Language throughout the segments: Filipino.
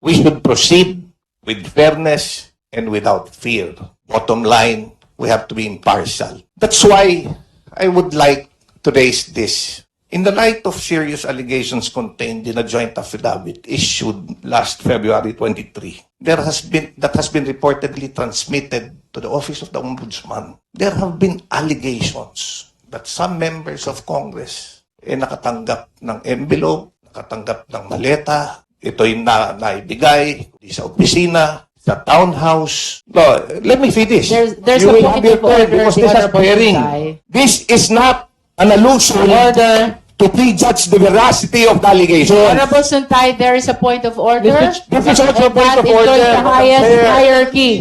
We should proceed with fairness and without fear. Bottom line, we have to be impartial. That's why I would like to raise this. In the light of serious allegations contained in a joint affidavit issued last February 23, that has been reportedly transmitted to the Office of the Ombudsman. There have been allegations that some members of Congress nakatanggap ng envelope, nakatanggap ng maleta, ito'y naibigay sa opisina, sa townhouse. No, let me finish. There's You a will point have your of turn order, because this has Honorable bearing. Santay. This is not an allusion Order. to prejudge the veracity of the allegation. Honorable Santay, there is a point of order. This is also a And point that of enjoys order, the Madam highest Chair. hierarchy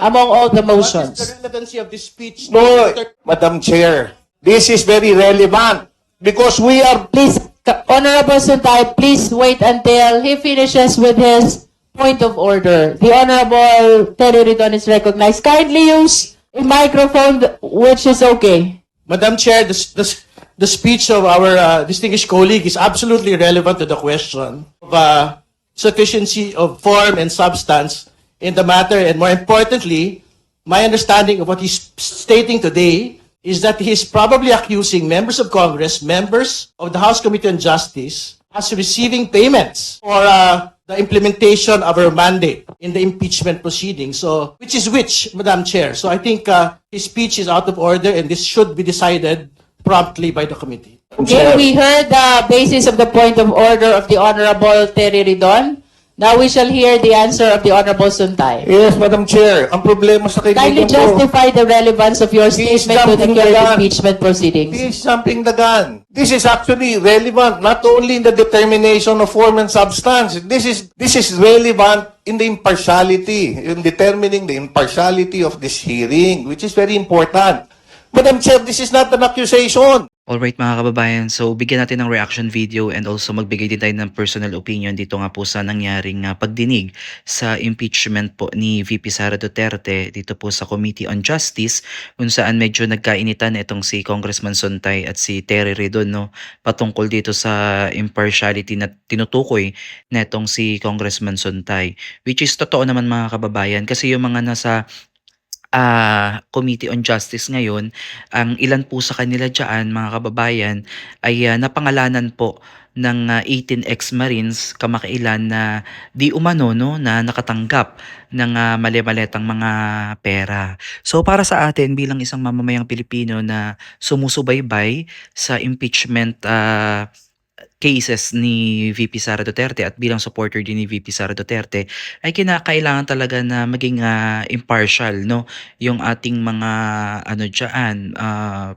among all the What is motions. the relevancy of this speech? No, Madam Chair, this is very relevant because we are Please, Honorable Santay, please wait until he finishes with his point of order. The Honorable Terry Ridon is recognized. Kindly use a microphone which is okay. Madam Chair, the speech of our distinguished colleague is absolutely relevant to the question of sufficiency of form and substance in the matter. And more importantly, my understanding of what he's stating today is that he is probably accusing members of Congress, members of the House Committee on Justice, as receiving payments for the implementation of our mandate in the impeachment proceedings. So, which, Madam Chair? So I think his speech is out of order and this should be decided promptly by the committee. Okay, we heard the basis of the point of order of the Honorable Terry Ridon. Now we shall hear the answer of the Honorable Suntay. Yes, Madam Chair. Ang problema sa Kindly kaibigan ko, justify the relevance of your He is statement to the jumping current the gun. impeachment proceedings. he is jumping the gun. This is actually relevant not only in the determination of form and substance. This is relevant in the impartiality, in determining the impartiality of this hearing, which is very important. Madam Chair, this is not an accusation. Alright mga kababayan, so bigyan natin ng reaction video and also magbigay din tayo ng personal opinion dito nga po sa nangyaring pagdinig sa impeachment po ni VP Sara Duterte dito po sa Committee on Justice kung saan medyo nagkainitan itong si Congressman Sontay at si Terry Ridon, no, patungkol dito sa impartiality na tinutukoy na itong si Congressman Sontay, which is totoo naman mga kababayan kasi yung mga nasa Committee on Justice ngayon, ang ilan po sa kanila dyan, mga kababayan, ay napangalanan po ng 18 ex-Marines kamakailan na di umano no, na nakatanggap ng mali-maletang mga pera. So para sa atin bilang isang mamamayang Pilipino na sumusubaybay sa impeachment cases ni VP Sara Duterte at bilang supporter din ni VP Sara Duterte ay kinakailangan talaga na maging impartial, no, yung ating mga ano diyan,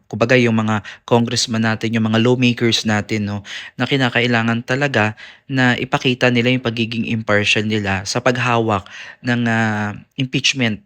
kumbaga yung mga congressman natin, yung mga lawmakers natin, no, na kinakailangan talaga na ipakita nila yung pagiging impartial nila sa paghawak ng impeachment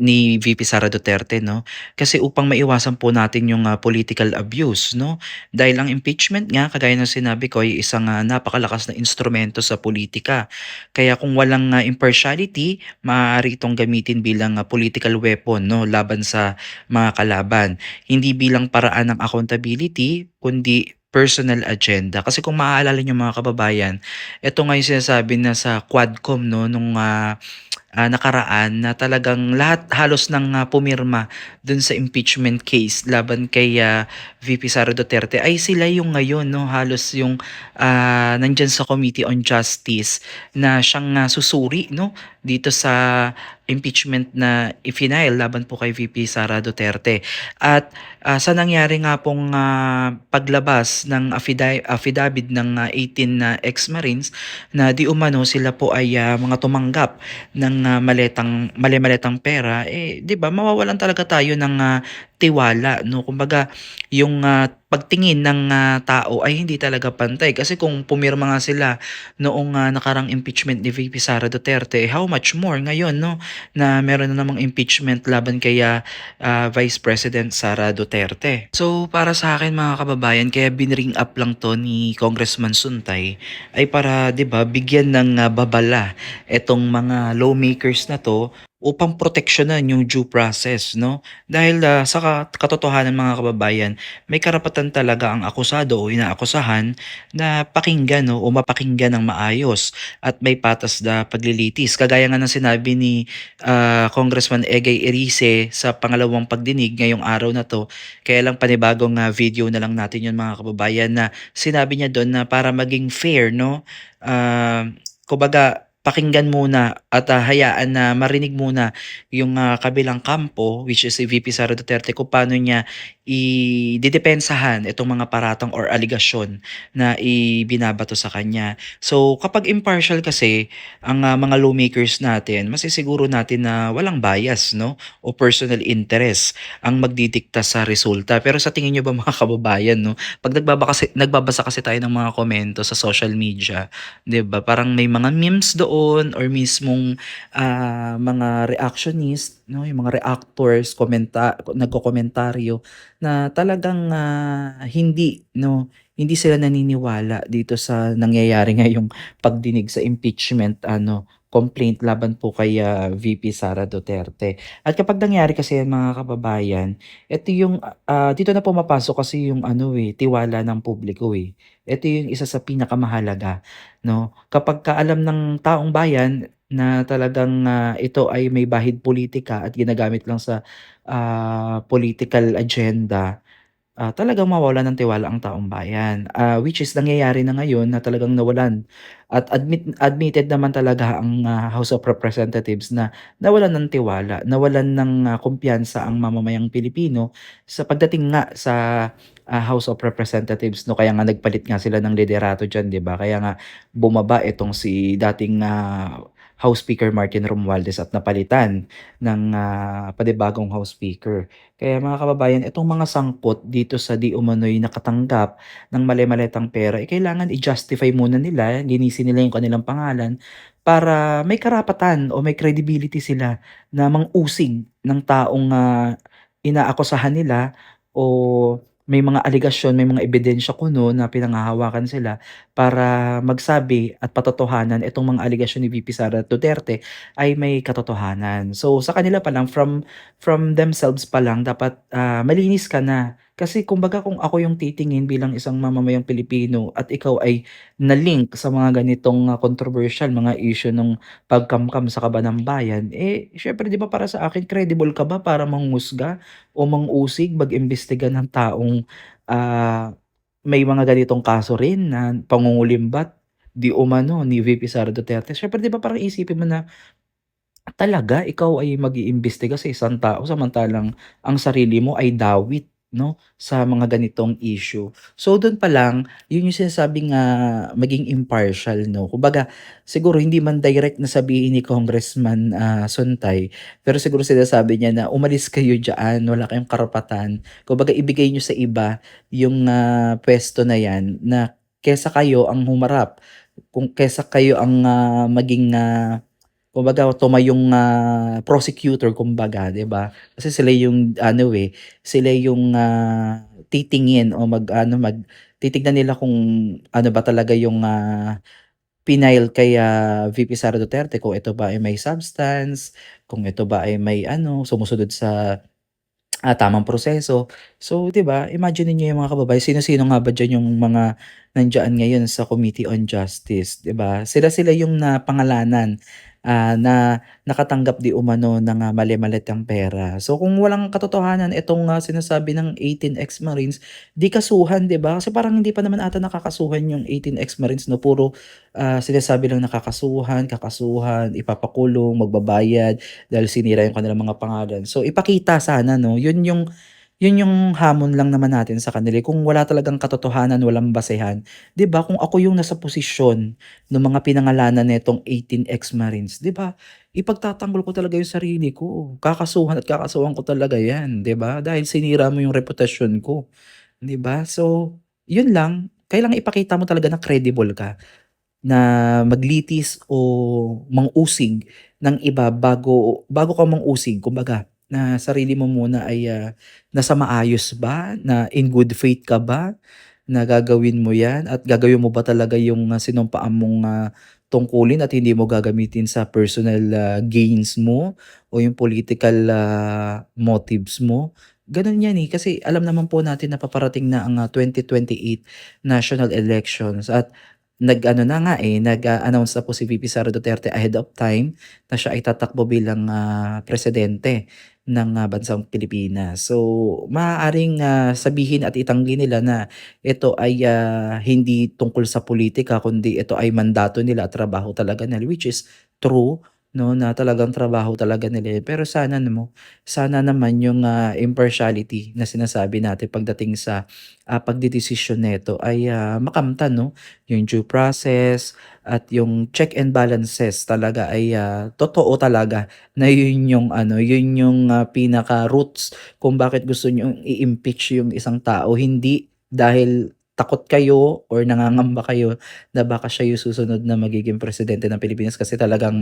ni VP Sara Duterte, no? Kasi upang maiwasan po natin yung political abuse, no? Dahil ang impeachment nga, kagaya ng sinabi ko, ay isang napakalakas na instrumento sa politika. Kaya kung walang impartiality, maaari itong gamitin bilang political weapon, no, laban sa mga kalaban. Hindi bilang paraan ng accountability, kundi personal agenda. Kasi kung maaalala niyo mga kababayan, ito nga yung sinasabi na sa Quadcom, no, nung nakaraan na talagang lahat halos ng pumirma dun sa impeachment case laban kay VP Sara Duterte ay sila yung ngayon, no, halos yung nandyan sa Committee on Justice na siyang susuri, no, dito sa impeachment na i-file laban po kay VP Sara Duterte. At sa nangyari nga pong paglabas ng affidavit ng 18 ex-Marines na di umano sila po ay mga tumanggap ng mali-maletang pera, eh 'di ba mawawalan talaga tayo ng tiwala, no? Kumbaga yung pagtingin ng tao ay hindi talaga pantay kasi kung pumirma nga sila noong nakarang impeachment ni VP Sara Duterte, how much more ngayon, no, na meron na namang impeachment laban kay Vice President Sara Duterte. So para sa akin mga kababayan, kaya binring up lang to ni Congressman Suntay ay para 'di ba bigyan ng babala etong mga lawmakers na to upang proteksyonan yung due process, no? Dahil sa katotohanan mga kababayan, may karapatan talaga ang akusado o inaakusahan na pakinggan, no, o mapakinggan ng maayos at may patas na paglilitis. Kagaya nga ng sinabi ni Congressman Egay Erice sa pangalawang pagdinig ngayong araw na to, kaya lang panibagong video na lang natin yun mga kababayan, na sinabi niya doon na para maging fair, no, kumbaga pakinggan muna at hayaan na marinig muna yung kabilang kampo, which is si VP Sara Duterte, kung paano niya ididepensahan itong mga paratang or aligasyon na ibinabato sa kanya. So kapag impartial kasi ang mga lawmakers natin, masisiguro natin na walang bias, no, o personal interest ang magdidikta sa resulta. Pero sa tingin niyo ba mga kababayan, no, pag nagbabasa kasi tayo ng mga komento sa social media, 'di ba? Parang may mga memes doon or mismong mga reactionist, no, yung mga reactors, nagkokomentaryo na talagang hindi, no, hindi sila naniniwala dito sa nangyayari ngayong pagdinig sa impeachment complaint laban po kay VP Sara Duterte. At kapag nangyari kasi yan mga kababayan, ito yung dito na pumapasok kasi yung tiwala ng publiko eh. Ito yung isa sa pinakamahalaga, no? Kapag kaalam ng taong bayan na talagang ito ay may bahid politika at ginagamit lang sa political agenda, talagang mawawalan ng tiwala ang taong bayan. Which is nangyayari na ngayon na talagang nawalan at admitted naman talaga ang House of Representatives na nawalan ng tiwala, nawalan ng kumpiyansa ang mamamayang Pilipino sa pagdating nga sa House of Representatives, no, kaya nga nagpalit nga sila ng liderato diyan, 'di ba? Kaya nga bumaba itong si dating House Speaker Martin Romualdez at napalitan ng panibagong House Speaker. Kaya mga kababayan, itong mga sangkot dito sa di umano'y nakatanggap ng mali-maletang pera, kailangan i-justify muna nila, linisin nila yung kanilang pangalan para may karapatan o may credibility sila na mang-usig ng taong inaakusahan nila o may mga aligasyon, may mga ebidensya kuno na pinanghahawakan sila para magsabi at patotohanan itong mga aligasyon ni VP Sara Duterte ay may katotohanan. So sa kanila pa lang, from themselves pa lang dapat malinis ka na. Kasi kumbaga kung ako yung titingin bilang isang mamamayang Pilipino at ikaw ay na-link sa mga ganitong controversial mga issue ng pagkamkam sa kaban ng bayan, syempre 'di ba para sa akin credible ka ba para manghusga o mang-usig, mag-imbestiga ng taong may mga ganitong kaso rin na pangungulimbat di umano ni VP Sara Duterte. Syempre 'di ba parang isipin mo na talaga ikaw ay mag-iimbestiga sa isang tao samantalang ang sarili mo ay dawit, 'no, sa mga ganitong issue. So dun pa lang, yun yung sinasabing maging impartial, 'no. Kumbaga siguro hindi man direct na sabihin ni Congressman Suntay, pero siguro sinasabi niya na umalis kayo diyaan, wala kayong karapatan. Kumbaga ibigay niyo sa iba yung puwesto na yan na kesa kayo ang humarap, kung kesa kayo ang maging kumbaga tumayong prosecutor kumbaga, 'di ba? Kasi sila yung sila yung titingin o titignan nila kung ano ba talaga yung pinail kay VP Sara Duterte, kung ito ba ay may substance, kung ito ba ay may sumusunod sa tamang proseso. So, 'di ba, imagine niyo yung mga kababayan, sino-sino nga ba diyan yung mga nandiyan ngayon sa Committee on Justice, 'di ba? Sila-sila yung napangalanan, na nakatanggap di umano ng mali-malitang pera. So, kung walang katotohanan itong sinasabi ng 18 ex-Marines, 'di kasuhan, 'di ba? Kasi parang hindi pa naman ata nakakasuhan yung 18 ex-Marines 'no, puro sinasabi lang nakakasuhan, kakasuhan, ipapakulong, magbabayad dahil sinira yung kanilang mga pangalan. So ipakita sana 'no, yun yung hamon lang naman natin sa kanila, kung wala talagang katotohanan, walang basehan, 'di ba? Kung ako yung nasa posisyon ng mga pinangalanan nitong 18 ex-Marines, 'di ba? Ipagtatanggol ko talaga yung sarili ko. Kakasuhan at kakasuhan ko talaga 'yan, 'di ba? Dahil sinira mo yung reputasyon ko, 'di ba? So, yun lang, kailangan ipakita mo talaga na credible ka. Na maglitis o mangusig ng iba bago bago ka mangusig, kumbaga na sarili mo muna ay nasa maayos ba, na in good faith ka ba na gagawin mo 'yan at gagawin mo ba talaga yung sinumpaan mong tungkulin at hindi mo gagamitin sa personal gains mo o yung political motives mo. Ganun yan eh. Kasi alam naman po natin na paparating na ang 2028 national elections at nag-ano na nga eh, nag-announce na po si VP Sara Duterte ahead of time na siya ay tatakbo bilang presidente ng bansang Pilipinas. So, maaaring sabihin at itanggi nila na ito ay hindi tungkol sa politika kundi ito ay mandato nila at trabaho talaga nila, which is true, no, na talagang trabaho talaga nila yun. Pero sana naman yung impartiality na sinasabi natin pagdating sa pagdedesisyon nito ay makamtan, no? Yung due process at yung check and balances talaga ay totoo talaga na yun yung pinaka roots kung bakit gusto niyo i-impeach yung isang tao, hindi dahil takot kayo or nangangamba kayo na baka siya yung susunod na magiging presidente ng Pilipinas kasi talagang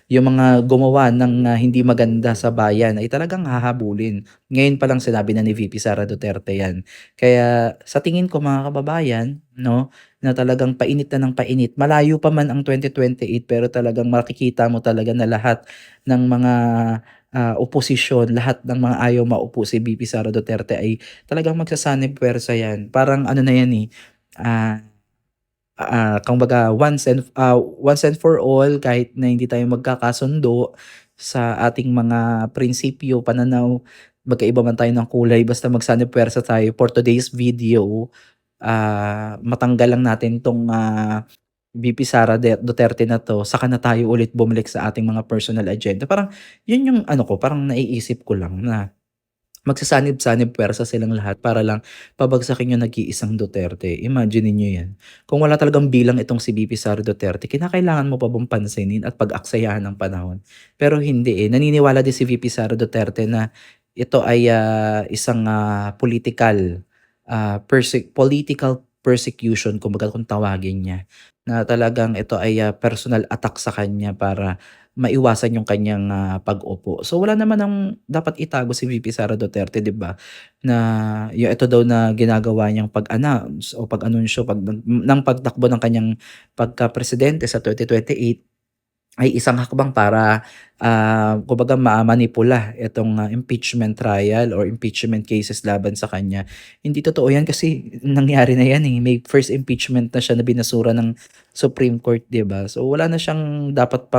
yung mga gumawa ng hindi maganda sa bayan ay talagang hahabulin. Ngayon pa lang sinabi na ni VP Sara Duterte yan. Kaya sa tingin ko mga kababayan, no, na talagang painit na ng painit. Malayo pa man ang 2028 pero talagang makikita mo talaga na lahat ng mga oposisyon, lahat ng mga ayaw maupo si VP Sara Duterte ay talagang magsasanib puwersa yan. Parang ano na yan eh, kumbaga once and for all, kahit na hindi tayo magkakasundo sa ating mga prinsipyo, pananaw, magkaiba man tayo ng kulay, basta magsanib puwersa tayo for today's video, matanggal lang natin 'tong VP Sara Duterte na 'to, saka na tayo ulit bumalik sa ating mga personal agenda. Parang 'yun yung ano ko, parang naiisip ko lang na magsasanib-sanib puwersa silang lahat para lang pabagsakin yung nag-iisang Duterte. Imagine niyo 'yan. Kung wala talagang bilang itong si VP Sara Duterte, kinakailangan mo pa bang pansinin at pag-aksayahan ng panahon? Pero hindi eh. Naniniwala din si VP Sara Duterte na ito ay isang political persecution kumbaga kung tawagin niya, na talagang ito ay personal attack sa kanya para maiwasan yung kanyang pag-upo. So wala naman ng dapat itago si VP Sara Duterte, 'di ba? Na yung ito daw na ginagawa niyang pag-announce o pag-anunsyo ng pagtakbo ng kanyang pagka-presidente sa 2028 ay isang hakbang para kumbaga mamanipula itong impeachment trial or impeachment cases laban sa kanya. Hindi totoo 'yan kasi nangyari na 'yan eh. May first impeachment na siya na binasura ng Supreme Court, 'di ba? So wala na siyang dapat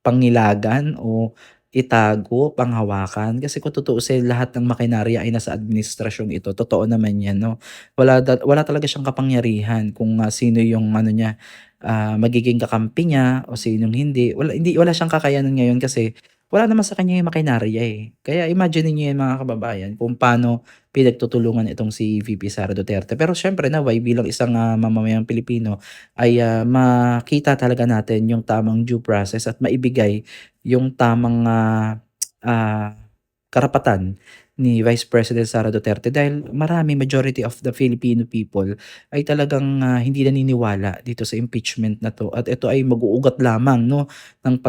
pangilagan o itago, panghawakan kasi kung tutuusin lahat ng makinarya ay nasa administrasyong ito. Totoo naman 'yan, no? Wala talaga siyang kapangyarihan kung sino yung ano niya, magiging kakampi niya o sinong hindi. Wala siyang kakayanan ngayon kasi wala naman sa kanya yung makinarya eh. Kaya imagine niyo yan mga kababayan kung paano pinagtutulungan itong si VP Sara Duterte. Pero syempre naway bilang isang mamamayang Pilipino ay makita talaga natin yung tamang due process at maibigay yung tamang karapatan ni Vice President Sara Duterte dahil majority of the Filipino people ay talagang hindi naniniwala dito sa impeachment na to at ito ay mag-uugat lamang, no, ng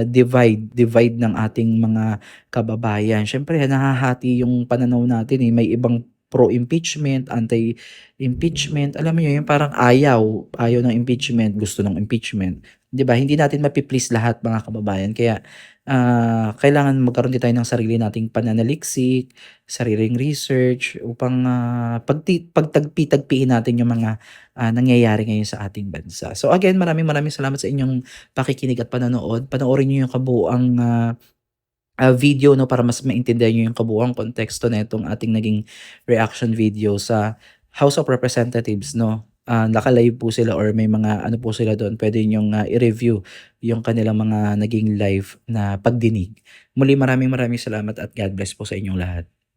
divide ng ating mga kababayan. Syempre nahahati yung pananaw natin eh, may ibang pro-impeachment, anti-impeachment. Alam mo yun, parang ayaw ng impeachment, gusto ng impeachment. 'Di ba? Hindi natin mapi-please lahat mga kababayan. Kaya kailangan magkaroon din tayo ng sarili nating pananaliksik, sariling research upang pagtagpi-tagpiin natin yung mga nangyayari ngayon sa ating bansa. So again, maraming salamat sa inyong pakikinig at panonood. Panoorin niyo yung kabuuang video, no, para mas maintindihan niyo yung kabuuang konteksto nitong ating naging reaction video sa House of Representatives, no. Naka-live po sila or may mga ano po sila doon, pwede niyong i-review yung kanilang mga naging live na pagdinig. Muli maraming salamat at God bless po sa inyong lahat.